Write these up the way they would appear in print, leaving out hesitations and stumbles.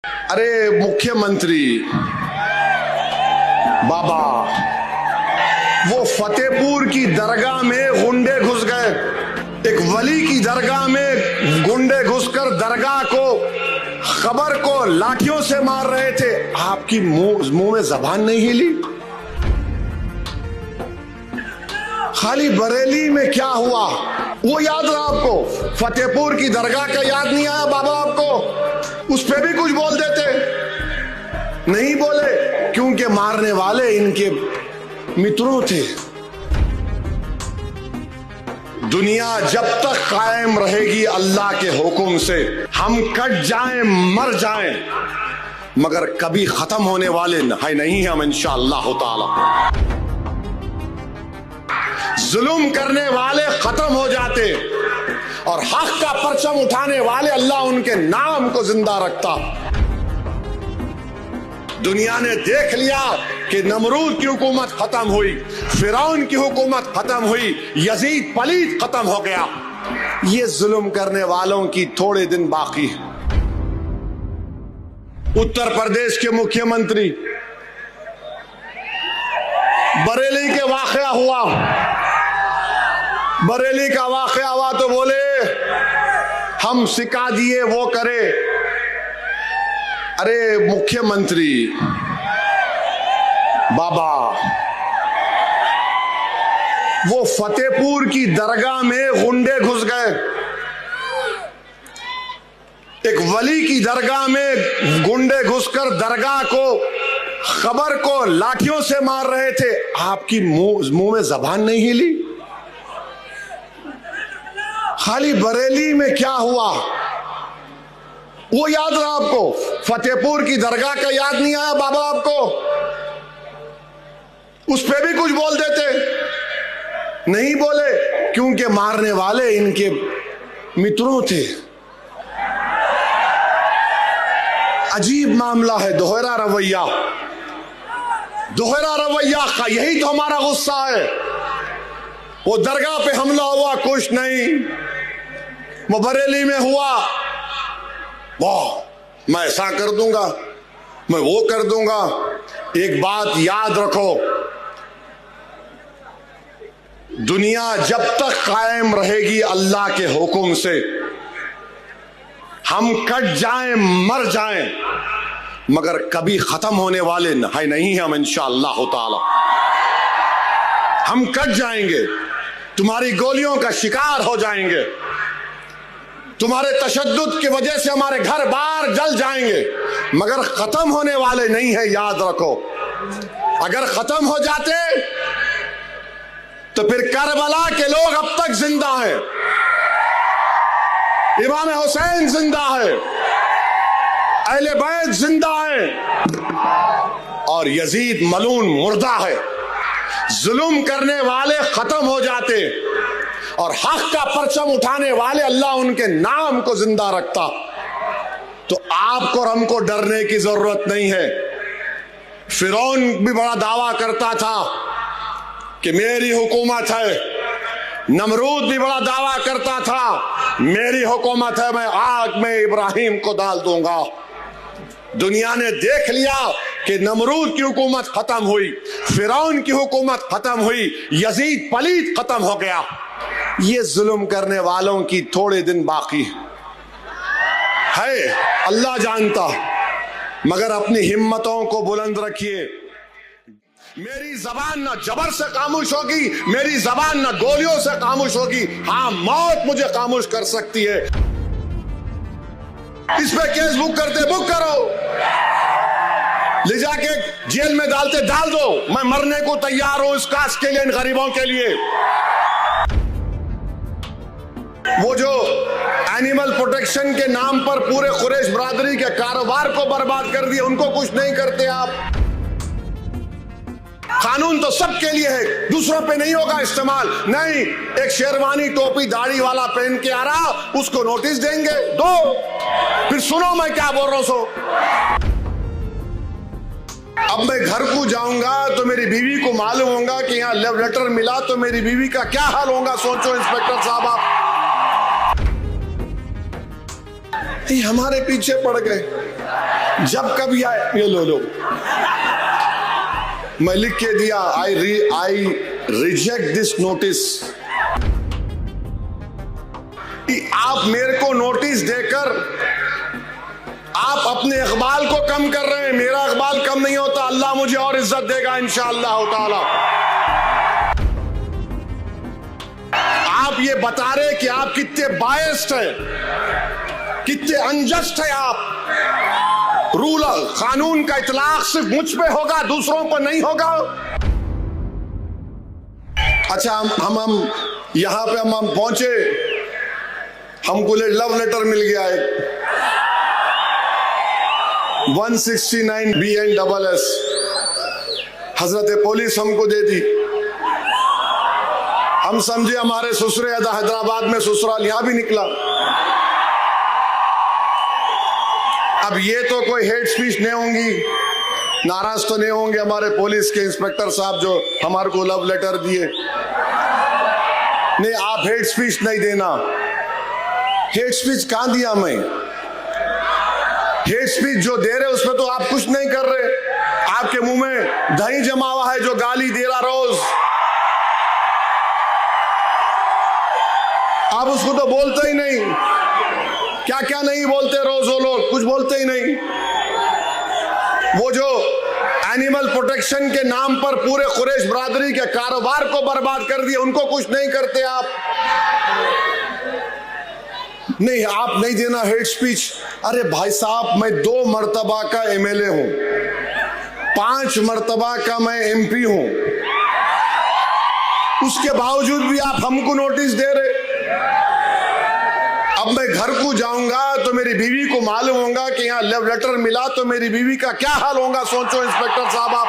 अरे मुख्यमंत्री बाबा, वो फतेहपुर की दरगाह में गुंडे घुस गए। एक वली की दरगाह में गुंडे घुसकर दरगाह को, खबर को लाठियों से मार रहे थे। आपकी मुंह में जबान नहीं हिली। खाली बरेली में क्या हुआ वो याद रहा आपको? फतेहपुर की दरगाह का याद नहीं आया बाबा आपको? उस पे भी कुछ बोल देते, नहीं बोले क्योंकि मारने वाले इनके मित्रों थे। दुनिया जब तक कायम रहेगी अल्लाह के हुक्म से, हम कट जाएं मर जाएं, मगर कभी खत्म होने वाले नहीं हम इंशाअल्लाह ताला। जुल्म करने वाले खत्म हो जाते और हक का परचम उठाने वाले अल्लाह उनके नाम को जिंदा रखता। दुनिया ने देख लिया कि नमरूद की हुकूमत खत्म हुई, फिरौन की हुकूमत खत्म हुई, यजीद पलीत खत्म हो गया। ये जुल्म करने वालों की थोड़े दिन बाकी है। उत्तर प्रदेश के मुख्यमंत्री, बरेली के वाकया हुआ, बरेली का वाकया हुआ तो बोले हम सिखा दिए वो करे। अरे मुख्यमंत्री बाबा, वो फतेहपुर की दरगाह में गुंडे घुस गए। एक वली की दरगाह में गुंडे घुसकर दरगाह को, खबर को लाठियों से मार रहे थे। आपकी मुंह में जबान नहीं हिली। खाली बरेली में क्या हुआ वो याद रहा आपको? फतेहपुर की दरगाह का याद नहीं आया बाबा आपको? उस पे भी कुछ बोल देते, नहीं बोले क्योंकि मारने वाले इनके मित्रों थे। अजीब मामला है, दोहरा रवैया, दोहरा रवैया का यही तो हमारा गुस्सा है। वो दरगाह पे हमला हुआ कुछ नहीं, वो बरेली में हुआ वाह मैं ऐसा कर दूंगा, मैं वो कर दूंगा। एक बात याद रखो, दुनिया जब तक कायम रहेगी अल्लाह के हुक्म से, हम कट जाएं मर जाएं, मगर कभी खत्म होने वाले नहीं हम इंशाअल्लाह ताला। हम कट जाएंगे, तुम्हारी गोलियों का शिकार हो जाएंगे, तुम्हारे तशद्दुद की वजह से हमारे घर बार जल जाएंगे, मगर खत्म होने वाले नहीं है, याद रखो। अगर खत्म हो जाते तो फिर करबला के लोग अब तक जिंदा हैं, इमाम हुसैन जिंदा है, अहले बैत जिंदा है और यजीद मलून मुर्दा है। जुल्म करने वाले खत्म हो जाते और हक का परचम उठाने वाले अल्लाह उनके नाम को जिंदा रखता। तो आपको और हमको डरने की जरूरत नहीं है। फिरौन भी बड़ा दावा करता था कि मेरी हुकूमत है, नमरूद भी बड़ा दावा करता था मेरी हुकूमत है, मैं आग में इब्राहिम को डाल दूंगा। दुनिया ने देख लिया कि नमरूद की हुकूमत खत्म हुई, फिरौन की हुकूमत खत्म हुई, यजीद पलीत खत्म हो गया। ये जुल्म करने वालों की थोड़े दिन बाकी है, अल्लाह जानता। मगर अपनी हिम्मतों को बुलंद रखिए। मेरी जबान ना जबर से खामोश होगी, मेरी जबान ना गोलियों से खामोश होगी। हाँ, मौत मुझे खामोश कर सकती है। इस पे केस बुक करते, बुक करो, ले जाके जेल में डालते, डाल दो। मैं मरने को तैयार हूं इस काश के लिए, इन गरीबों के लिए। वो जो एनिमल प्रोटेक्शन के नाम पर पूरे कुरैश बरादरी के कारोबार को बर्बाद कर दिया, उनको कुछ नहीं करते आप। कानून तो सबके लिए है, दूसरों पे नहीं होगा इस्तेमाल। नहीं, एक शेरवानी टोपी दाढ़ी वाला पहन के आ रहा, उसको नोटिस देंगे, दो। फिर सुनो मैं क्या बोल रहा हूं। सो अब मैं घर को जाऊंगा तो मेरी बीवी को मालूम होगा कि यहाँ लव लेटर मिला, तो मेरी बीवी का क्या हाल होगा। सोचो इंस्पेक्टर साहब आप। हमारे पीछे पड़ गए। जब कभी आए ये लो मैं लिख के दिया, आई रिजेक्ट दिस नोटिस। आप मेरे को नोटिस देकर आप अपने इकबाल को कम कर रहे हैं। मेरा इकबाल कम नहीं होता, अल्लाह मुझे और इज्जत देगा इंशाअल्लाह ताला। आप ये बता रहे कि आप कितने बायस्ड हैं, कितने अनजस्ट है आप। रूल कानून का इतलाक सिर्फ मुझ पे होगा, दूसरों पर नहीं होगा। अच्छा, हम यहां पे हम पहुंचे, हमको लव लेटर मिल गया है 169 BNSS, हजरत पुलिस हमको दे दी। हम समझे हमारे ससुरे हैदराबाद में ससुराल यहां भी निकला। अब ये तो कोई हेट स्पीच नहीं होंगी, नाराज तो नहीं होंगे हमारे पुलिस के इंस्पेक्टर साहब जो हमारे को लव लेटर दिए। नहीं, आप हेट स्पीच नहीं देना। हेट स्पीच कहां दिया मैं? हेट स्पीच जो दे रहे उसमें तो आप कुछ नहीं कर रहे। आपके मुंह में दही जमा हुआ है जो गाली दे रहा रोज, आप उसको तो बोलते ही नहीं। क्या क्या नहीं बोलते रोज वो लोग, कुछ बोलते ही नहीं। वो जो एनिमल प्रोटेक्शन के नाम पर पूरे कुरैश बरादरी के कारोबार को बर्बाद कर दिया, उनको कुछ नहीं करते आप। नहीं, आप नहीं देना हेट स्पीच। अरे भाई साहब, मैं 2 मर्तबा का MLA हूं, 5 मर्तबा का मैं MP हूं, उसके बावजूद भी आप हमको नोटिस दे रहे। अब मैं घर को जाऊंगा तो मेरी बीवी को मालूम होगा कि यहां लव लेटर मिला, तो मेरी बीवी का क्या हाल होगा, सोचो इंस्पेक्टर साहब आप।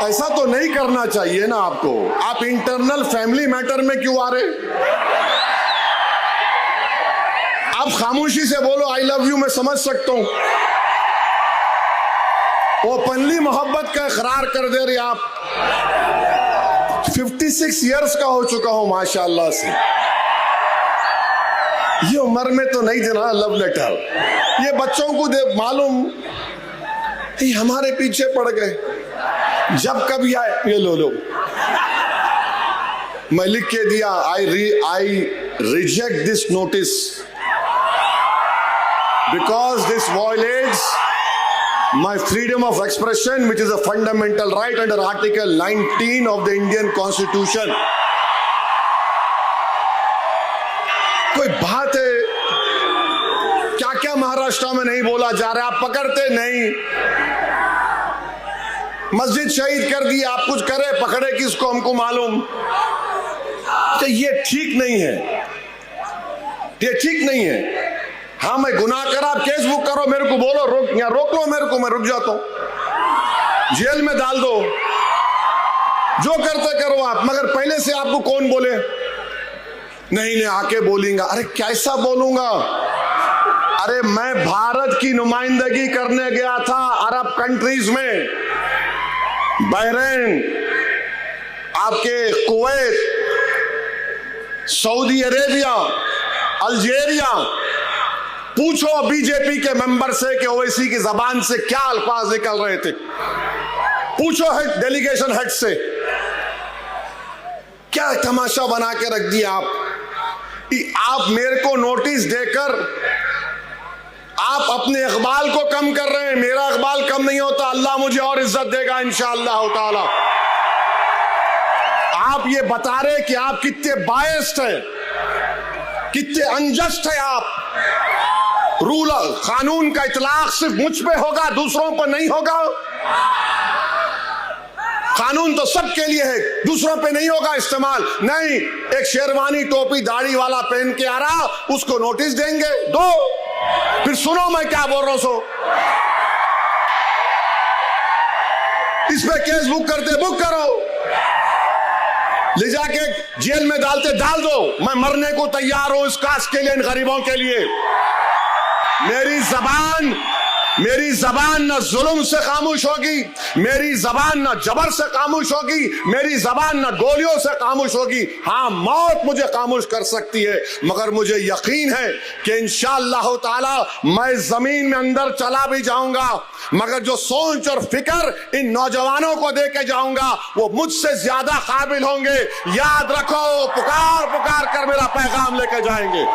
ऐसा तो नहीं करना चाहिए ना आपको। आप इंटरनल फैमिली मैटर में क्यों आ रहे? आप खामोशी से बोलो आई लव यू, मैं समझ सकता हूं। ओपनली मोहब्बत का इकरार कर दे रहे आप। 56 इयर्स का हो चुका हूं माशाअल्लाह से। ये उम्र में तो नहीं देना लव लेटर। ये बच्चों को दे मालूम, हमारे पीछे पड़ गए। जब कभी आए ये लो मैं लिख के दिया, I reject this notice because this violets my freedom of expression, which is a fundamental right under Article 19 of the Indian Constitution. कोई बात है? क्या क्या महाराष्ट्र में नहीं बोला जा रहा, आप पकड़ते नहीं। मस्जिद शहीद कर दी, आप कुछ करे, पकड़े किसको हमको मालूम। तो ये ठीक नहीं है, ये ठीक नहीं है। हाँ, मैं गुनाह करा, आप केस बुक करो, मेरे को बोलो, रोक लो मेरे को, मैं रुक जाता हूं, जेल में डाल दो, जो करते करो आप। मगर पहले से आपको कौन बोले? नहीं आके बोलेंगा। अरे कैसा बोलूंगा? अरे मैं भारत की नुमाइंदगी करने गया था अरब कंट्रीज में, बहरीन, आपके कुवैत, सऊदी अरेबिया, अल्जीरिया। पूछो बीजेपी के मेंबर से कि ओवैसी की जबान से क्या अल्फाज निकल रहे थे। पूछो हेड डेलीगेशन हेड से, क्या तमाशा बना के रख दिया आप मेरे को नोटिस देकर आप अपने इकबाल को कम कर रहे हैं। मेरा इकबाल कम नहीं होता, अल्लाह मुझे और इज्जत देगा इंशाअल्लाह ताला। आप ये बता रहे कि आप कितने बायस्ड हैं, कितने अनजस्ट है आप। रूल कानून का इतलाक सिर्फ मुझ पे होगा, दूसरों पर नहीं होगा। कानून तो सबके लिए है, दूसरों पे नहीं होगा इस्तेमाल। नहीं, एक शेरवानी टोपी दाढ़ी वाला पहन के आ रहा, उसको नोटिस देंगे, दो। फिर सुनो मैं क्या बोल रहा हूं। सो इस पे केस बुक करते, बुक करो, ले जाके जेल में डालते, डाल दो। मैं मरने को तैयार हूं इस कास्ट के लिए, इन गरीबों के लिए। मेरी जबान मेरी जबान न जुल्म से खामोश होगी, मेरी जबान न जबर से खामोश होगी, मेरी जबान न गोलियों से खामोश होगी। हाँ, मौत मुझे खामोश कर सकती है, मगर मुझे यकीन है कि इंशाअल्लाह ताला मैं जमीन में अंदर चला भी जाऊंगा, मगर जो सोच और फिक्र इन नौजवानों को दे के जाऊंगा वो मुझसे ज्यादा काबिल होंगे। याद रखो, पुकार पुकार कर मेरा पैगाम लेके जाएंगे।